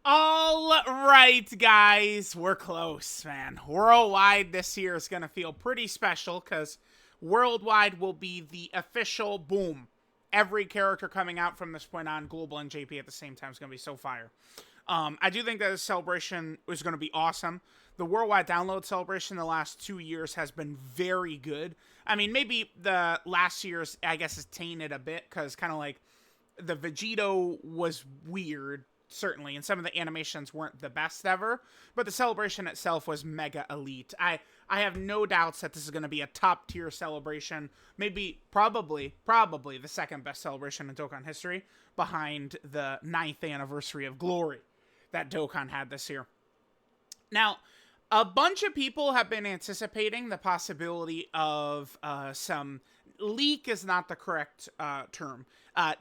All right, guys, we're close, man. Worldwide this year is going to feel pretty special because Worldwide will be the official boom. Every character coming out from this point on, Global and JP at the same time, is going to be so fire. I do think that this celebration is going to be awesome. The Worldwide Download celebration the last 2 years has been very good. I mean, maybe the last year's, I guess, is tainted a bit because kind of like the Vegito was weird, certainly, and some of the animations weren't the best ever, but the celebration itself was mega elite. I have no doubts that this is going to be a top tier celebration, maybe probably the second best celebration in Dokkan history, behind the 9th anniversary of Glory that Dokkan had this year. Now, a bunch of people have been anticipating the possibility of some leak is not the correct term.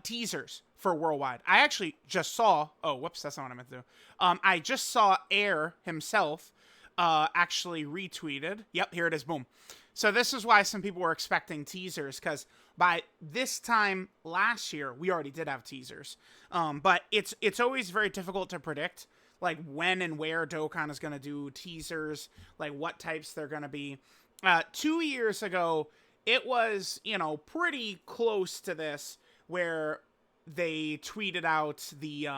Teasers for Worldwide. I actually just saw. Oh, whoops, that's not what I meant to do. I just saw Air himself actually retweeted. Yep, here it is. Boom. So this is why some people were expecting teasers, because by this time last year we already did have teasers. But it's always very difficult to predict, like when and where Dokkan is going to do teasers, like what types they're going to be. 2 years ago, it was, pretty close to this, where they tweeted out the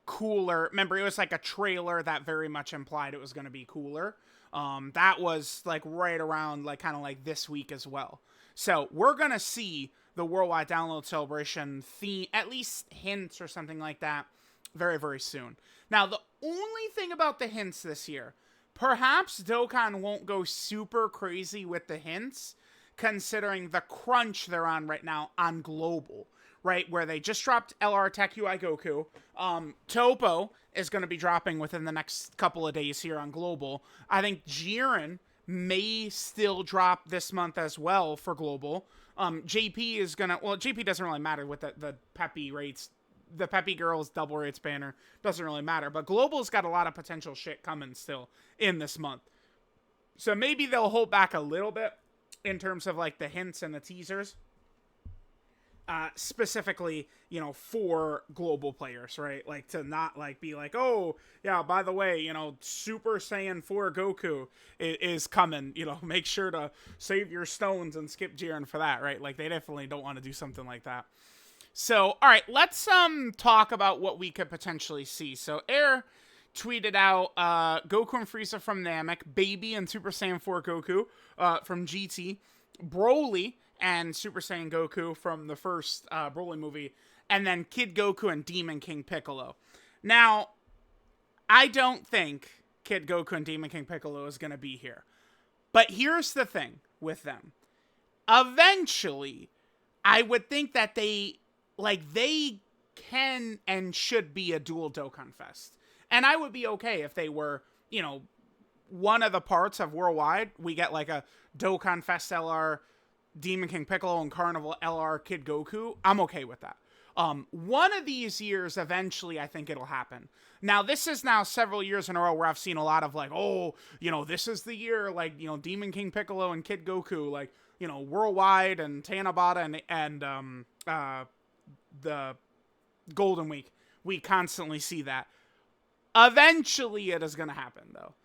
cooler. Remember, it was like a trailer that very much implied it was going to be cooler. That was like right around like kind of like this week as well. So we're going to see the Worldwide Download Celebration theme, at least hints or something like that, very, very soon. Now, the only thing about the hints this year, perhaps Dokkan won't go super crazy with the hints, considering the crunch they're on right now on Global, right? Where they just dropped LR Tech UI Goku. Topo is going to be dropping within the next couple of days here on Global. I think Jiren may still drop this month as well for Global. JP is going to, well, JP doesn't really matter with the Peppy rates. The Peppy Girls double rates banner doesn't really matter. But Global's got a lot of potential shit coming still in this month. So maybe they'll hold back a little bit in terms of like the hints and the teasers, specifically, for Global players, right? Like to not like be like, oh yeah, by the way, Super Saiyan 4 Goku is coming, make sure to save your stones and skip Jiren for that, right? Like they definitely don't want to do something like that. So, all right, let's talk about what we could potentially see. So Air tweeted out Goku and Frieza from Namek, Baby and Super Saiyan 4 Goku from GT, Broly and Super Saiyan Goku from the first Broly movie, and then Kid Goku and Demon King Piccolo. Now, I don't think Kid Goku and Demon King Piccolo is going to be here. But here's the thing with them. Eventually, I would think that they can and should be a dual Dokkan Fest. And I would be okay if they were, one of the parts of Worldwide, we get like a Dokkan Fest LR, Demon King Piccolo, and Carnival LR Kid Goku. I'm okay with that. One of these years, eventually, I think it'll happen. Now, this is now several years in a row where I've seen a lot of like, oh, this is the year, like, Demon King Piccolo and Kid Goku, like, Worldwide and Tanabata and the Golden Week. We constantly see that. Eventually, it is going to happen, though.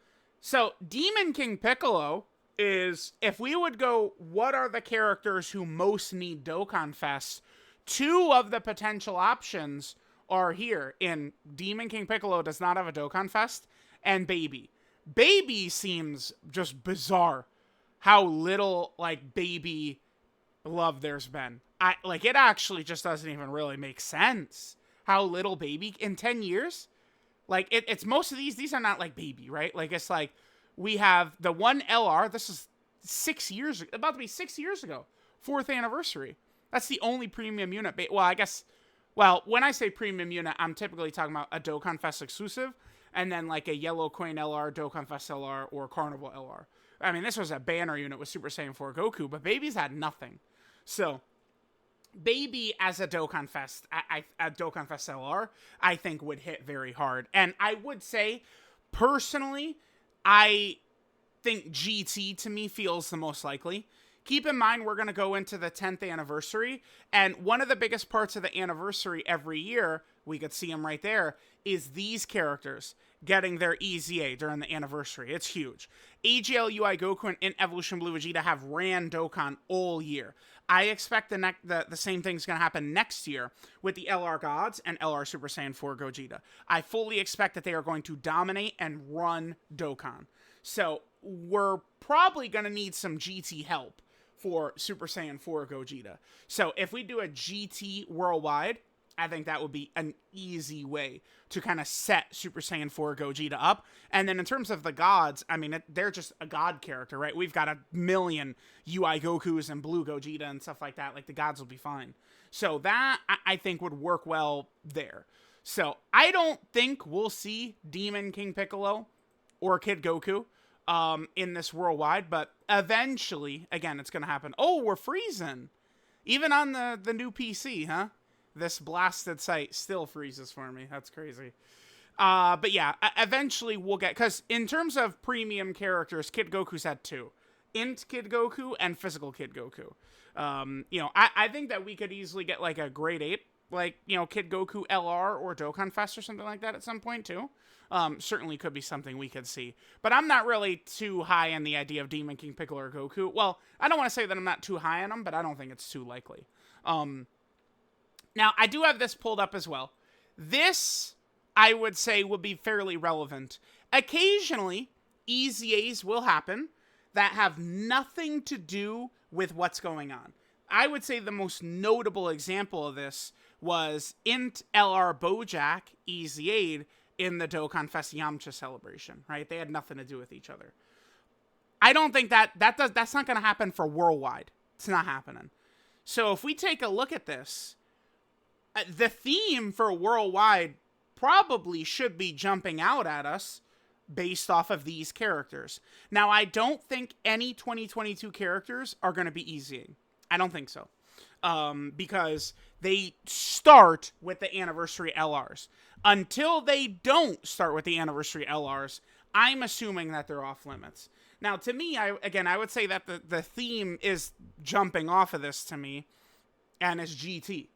So, Demon King Piccolo is, if we would go, what are the characters who most need Dokkan Fest? 2 of the potential options are here. In Demon King Piccolo does not have a Dokkan Fest, and Baby. Baby seems just bizarre how little, like, Baby love there's been. It actually just doesn't even really make sense how little Baby in 10 years. Like, it's most of these are not like Baby, right? Like, it's like, we have the one LR, this is 6 years, about to be 6 years ago, 4th anniversary. That's the only premium unit. When I say premium unit, I'm typically talking about a Dokkan Fest exclusive, and then like a Yellow Coin LR, Dokkan Fest LR, or Carnival LR. I mean, this was a banner unit with Super Saiyan 4 Goku, but Baby's had nothing. So, Baby as a Dokkan Fest, a Dokkan Fest LR, I think would hit very hard. And I would say, personally, I think GT to me feels the most likely. keep in mind we're going to go into the 10th anniversary, and one of the biggest parts of the anniversary every year, we could see them right there, is these characters getting their EZA during the anniversary. It's huge. AGL UI Goku and Evolution Blue Vegeta have ran Dokkan all year. I expect the same thing's going to happen next year with the LR Gods and LR Super Saiyan 4 Gogeta. I fully expect that they are going to dominate and run Dokkan. So we're probably going to need some GT help for Super Saiyan 4 Gogeta. So if we do a GT worldwide, I think that would be an easy way to kind of set Super Saiyan 4 Gogeta up. And then in terms of the gods, I mean, they're just a god character, right? We've got a million UI Gokus and Blue Gogeta and stuff like that. Like, the gods will be fine. So that, I think, would work well there. So I don't think we'll see Demon King Piccolo or Kid Goku in this worldwide. But eventually, again, it's going to happen. Oh, we're freezing. Even on the new PC, huh? This blasted site still freezes for me. That's crazy. But yeah, eventually we'll get... Because in terms of premium characters, Kid Goku's had two. Int Kid Goku and Physical Kid Goku. You know, I think that we could easily get like a grade 8. Like, you know, Kid Goku LR or Dokkan Fest or something like that at some point too. Certainly could be something we could see. But I'm not really too high on the idea of Demon King Piccolo or Goku. Well, I don't want to say that I'm not too high on them, but I don't think it's too likely. Now, I do have this pulled up as well. This, I would say, would be fairly relevant. Occasionally, EZAs will happen that have nothing to do with what's going on. I would say the most notable example of this was Int LR Bojack EZA'd in the Dokkan Fest Yamcha celebration, right? They had nothing to do with each other. I don't think that's not going to happen for worldwide. It's not happening. So if we take a look at this, the theme for worldwide probably should be jumping out at us based off of these characters. Now, I don't think any 2022 characters are going to be easying. I don't think so. Because they start with the anniversary LRs. Until they don't start with the anniversary LRs, I'm assuming that they're off limits. Now, to me, I would say that the theme is jumping off of this to me, and it's GT.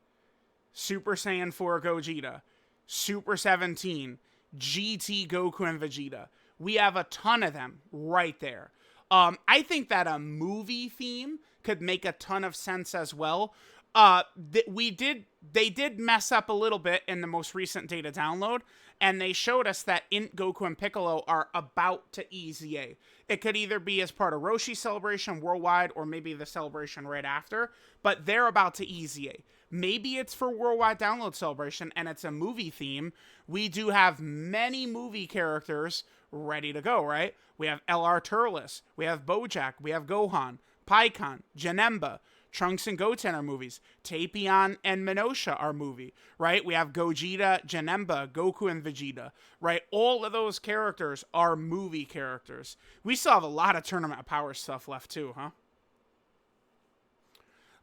Super Saiyan 4 Gogeta, Super 17, GT Goku and Vegeta. We have a ton of them right there. I think that a movie theme could make a ton of sense as well. They did mess up a little bit in the most recent data download, and they showed us that Int Goku and Piccolo are about to EZA. It could either be as part of Roshi's celebration worldwide, or maybe the celebration right after, but they're about to EZA. Maybe it's for worldwide download celebration, and it's a movie theme. We do have many movie characters ready to go, right? We have LR Turles, we have Bojack, we have Gohan, Pikkon, Janemba, Trunks and Goten are movies. Tapion and Minosha are movie, right? We have Gogeta, Janemba, Goku, and Vegeta, right? All of those characters are movie characters. We still have a lot of Tournament of Power stuff left too, huh?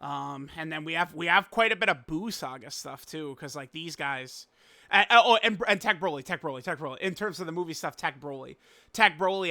And then we have quite a bit of Boo Saga stuff too, because like these guys, and Tech Broly. In terms of the movie stuff, Tech Broly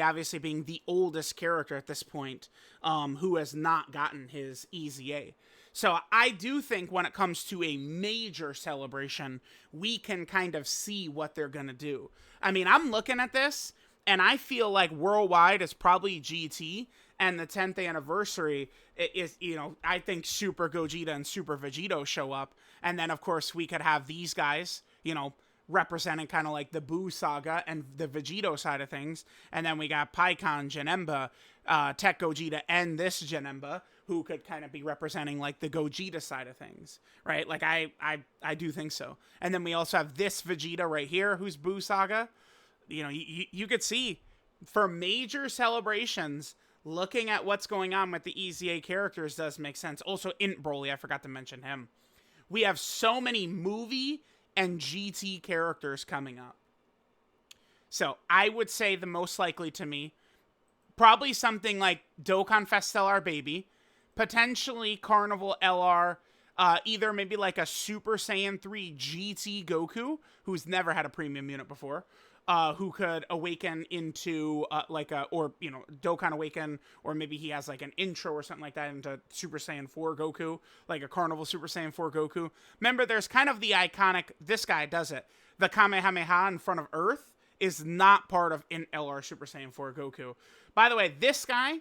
obviously being the oldest character at this point, who has not gotten his EZA. So I do think when it comes to a major celebration, we can kind of see what they're gonna do. I mean, I'm looking at this, and I feel like worldwide is probably GT. And the 10th anniversary is, you know, I think Super Gogeta and Super Vegito show up. And then, of course, we could have these guys, you know, representing kind of like the Boo Saga and the Vegito side of things. And then we got Pikkon, Janemba, Tech Gogeta, and this Janemba, who could kind of be representing like the Gogeta side of things, right? Like, I do think so. And then we also have this Vegeta right here, who's Boo Saga. You know, you could see for major celebrations, looking at what's going on with the EZA characters does make sense. Also, Int Broly, I forgot to mention him. We have so many movie and GT characters coming up. So, I would say the most likely to me, probably something like Dokkan Fest LR Baby, potentially Carnival LR, Either maybe like a Super Saiyan 3 GT Goku, who's never had a premium unit before, who could awaken into like a, or, you know, Dokkan awaken, or maybe he has like an intro or something like that into Super Saiyan 4 Goku, like a Carnival Super Saiyan 4 Goku. Remember, there's kind of the iconic, this guy does it, the Kamehameha in front of Earth is not part of in LR Super Saiyan 4 Goku. By the way, this guy,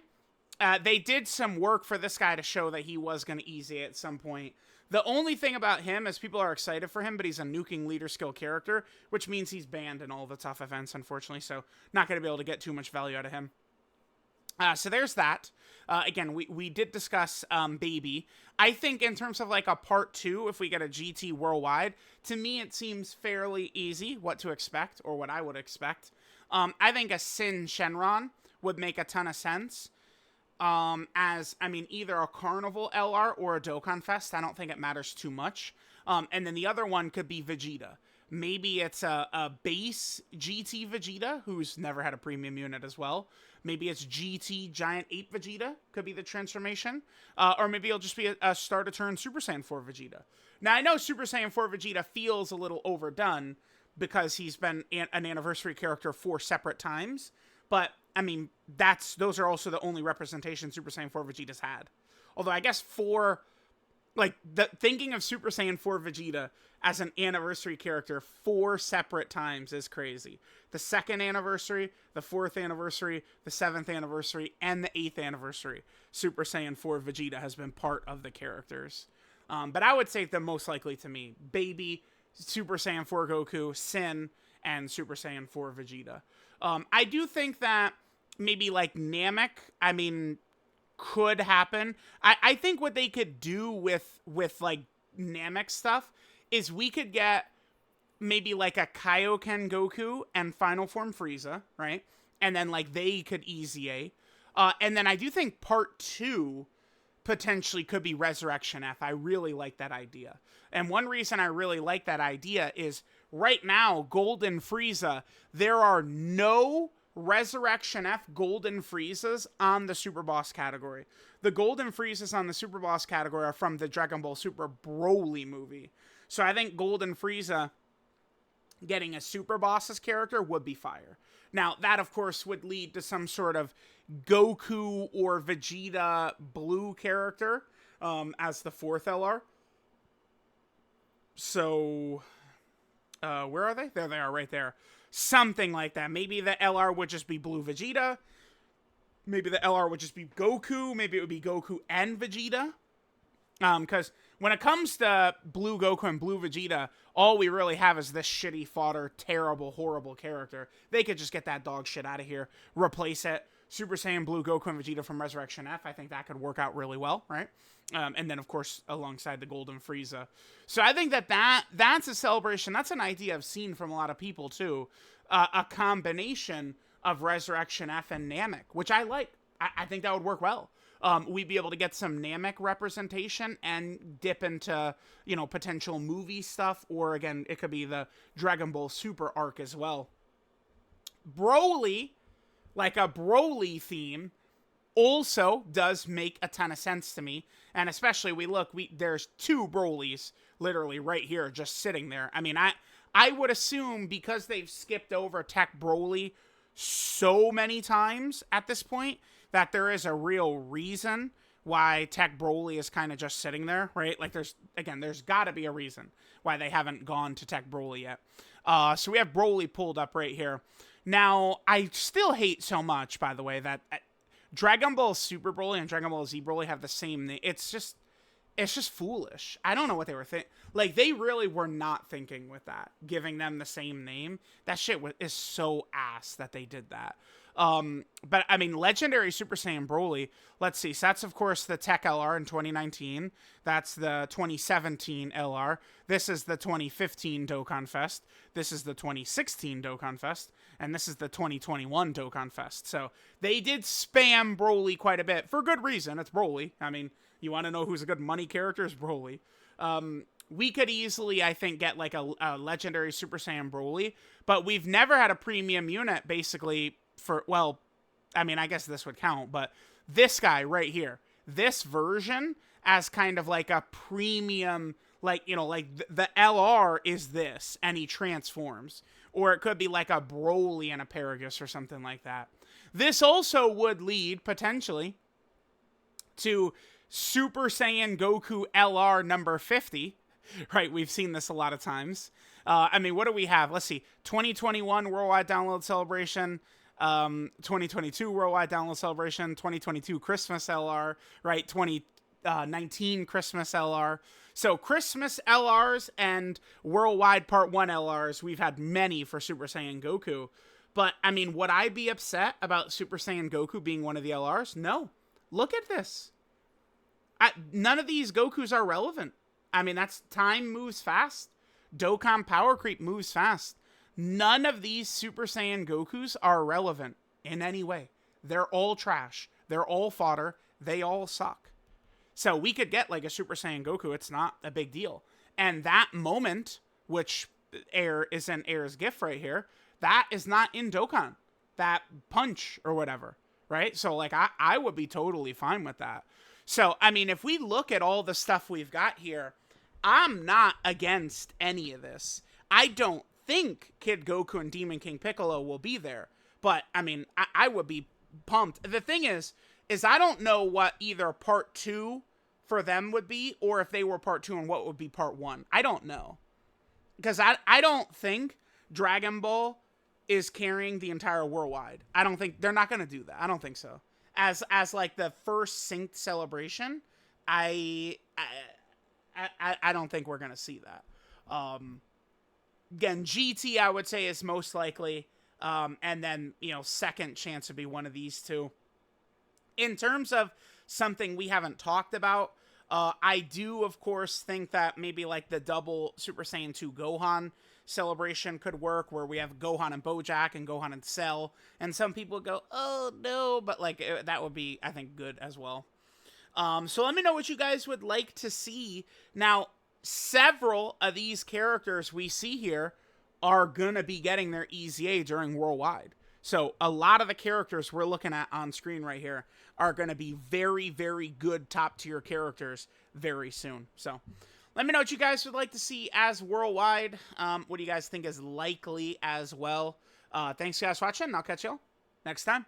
they did some work for this guy to show that he was going to easy at some point. The only thing about him is people are excited for him, but he's a nuking leader skill character, which means he's banned in all the tough events, unfortunately, so not going to be able to get too much value out of him. So there's that. Again, we did discuss Baby. I think in terms of like a part 2, if we get a GT worldwide, to me it seems fairly easy what to expect, or what I would expect. I think a Sin Shenron would make a ton of sense. As, I mean, either a Carnival LR or a Dokkan Fest. I don't think it matters too much. And then the other one could be Vegeta. Maybe it's a base GT Vegeta, who's never had a premium unit as well. Maybe it's GT Giant Ape Vegeta, could be the transformation. Or maybe it'll just be a start-to-turn Super Saiyan 4 Vegeta. Now, I know Super Saiyan 4 Vegeta feels a little overdone, because he's been an anniversary character 4 separate times. But, I mean, those are also the only representation Super Saiyan 4 Vegeta's had. Although, I guess thinking of Super Saiyan 4 Vegeta as an anniversary character 4 separate times is crazy. The 2nd anniversary, the 4th anniversary, the 7th anniversary, and the 8th anniversary, Super Saiyan 4 Vegeta has been part of the characters. But I would say the most likely to me, Baby, Super Saiyan 4 Goku, Sin, and Super Saiyan 4 Vegeta. I do think that maybe like Namek, I mean, could happen. I think what they could do with like Namek stuff is we could get maybe like a Kaioken Goku and Final Form Frieza, right? And then like they could easy A. And then I do think part 2 potentially could be Resurrection F. I really like that idea. And one reason I really like that idea is right now, Golden Frieza, there are no Resurrection F Golden Friezas on the Super Boss category. The Golden Friezas on the Super Boss category are from the Dragon Ball Super Broly movie. So I think Golden Frieza getting a Super Boss's character would be fire. Now, that, of course, would lead to some sort of Goku or Vegeta blue character as the 4th LR. So, where are they? There they are, right there. Something like that. Maybe the LR would just be blue Vegeta. Maybe the LR would just be Goku. Maybe it would be Goku and Vegeta. Because when it comes to blue Goku and blue Vegeta, all we really have is this shitty fodder, terrible, horrible character. They could just get that dog shit out of here, replace it. Super Saiyan Blue Goku and Vegeta from Resurrection F. I think that could work out really well, right? And then, of course, alongside the Golden Frieza. So I think that's a celebration. That's an idea I've seen from a lot of people, too. A combination of Resurrection F and Namek, which I like. I think that would work well. We'd be able to get some Namek representation and dip into, you know, potential movie stuff. Or, again, it could be the Dragon Ball Super arc as well. Broly, like a Broly theme, also does make a ton of sense to me. And especially, there's 2 Brolys literally right here just sitting there. I mean, I would assume because they've skipped over Tech Broly so many times at this point that there is a real reason why Tech Broly is kind of just sitting there, right? Like there's got to be a reason why they haven't gone to Tech Broly yet. So we have Broly pulled up right here. Now, I still hate so much, by the way, that Dragon Ball Super Broly and Dragon Ball Z Broly have the same name. It's just foolish. I don't know what they were thinking. Like, they really were not thinking with that, giving them the same name. That shit is so ass that they did that. But, I mean, Legendary Super Saiyan Broly, let's see. So that's, of course, the Tech LR in 2019. That's the 2017 LR. This is the 2015 Dokkan Fest. This is the 2016 Dokkan Fest. And this is the 2021 Dokkan Fest. So they did spam Broly quite a bit. For good reason. It's Broly. I mean, you want to know who's a good money character? It's Broly. We could easily, I think, get like a Legendary Super Saiyan Broly. But we've never had a premium unit, basically, for, well, I mean, I guess this would count. But this guy right here. this version as kind of like a premium, like, you know, like the LR is this, and he transforms. Or it could be like a Broly and a Paragus or something like that. This also would lead, potentially, to Super Saiyan Goku LR number 50. Right, we've seen this a lot of times. I mean, what do we have? Let's see. 2021 Worldwide Download Celebration. 2022 Worldwide Download Celebration. 2022 Christmas LR. Right, 2019 Christmas LR. So Christmas LRs and Worldwide Part 1 LRs, we've had many for Super Saiyan Goku. But, I mean, would I be upset about Super Saiyan Goku being one of the LRs? No. Look at this. None of these Gokus are relevant. I mean, that's time moves fast. Dokkan power creep moves fast. None of these Super Saiyan Gokus are relevant in any way. They're all trash. They're all fodder. They all suck. So we could get like a Super Saiyan Goku. It's not a big deal. And that moment, which Air is in Air's gift right here, that is not in Dokkan. That punch or whatever, right? So like I would be totally fine with that. So, I mean, if we look at all the stuff we've got here, I'm not against any of this. I don't think Kid Goku and Demon King Piccolo will be there. But, I mean, I would be pumped. The thing is I don't know what either part 2 for them would be, or if they were part 2 and what would be part 1. I don't know. Because I don't think Dragon Ball is carrying the entire worldwide. I don't think, they're not going to do that. I don't think so. As like the first synced celebration, I don't think we're going to see that. Again, GT, I would say, is most likely. And then, you know, second chance would be one of these two. In terms of something we haven't talked about, I do, of course, think that maybe like the double Super Saiyan 2 Gohan celebration could work, where we have Gohan and Bojack and Gohan and Cell. And some people go, oh, no, but like that would be, I think, good as well. So let me know what you guys would like to see. Now, several of these characters we see here are going to be getting their EZA during Worldwide. So a lot of the characters we're looking at on screen right here are going to be very, very good top tier characters very soon. So let me know what you guys would like to see as Worldwide. What do you guys think is likely as well? Thanks guys for watching, and I'll catch y'all next time.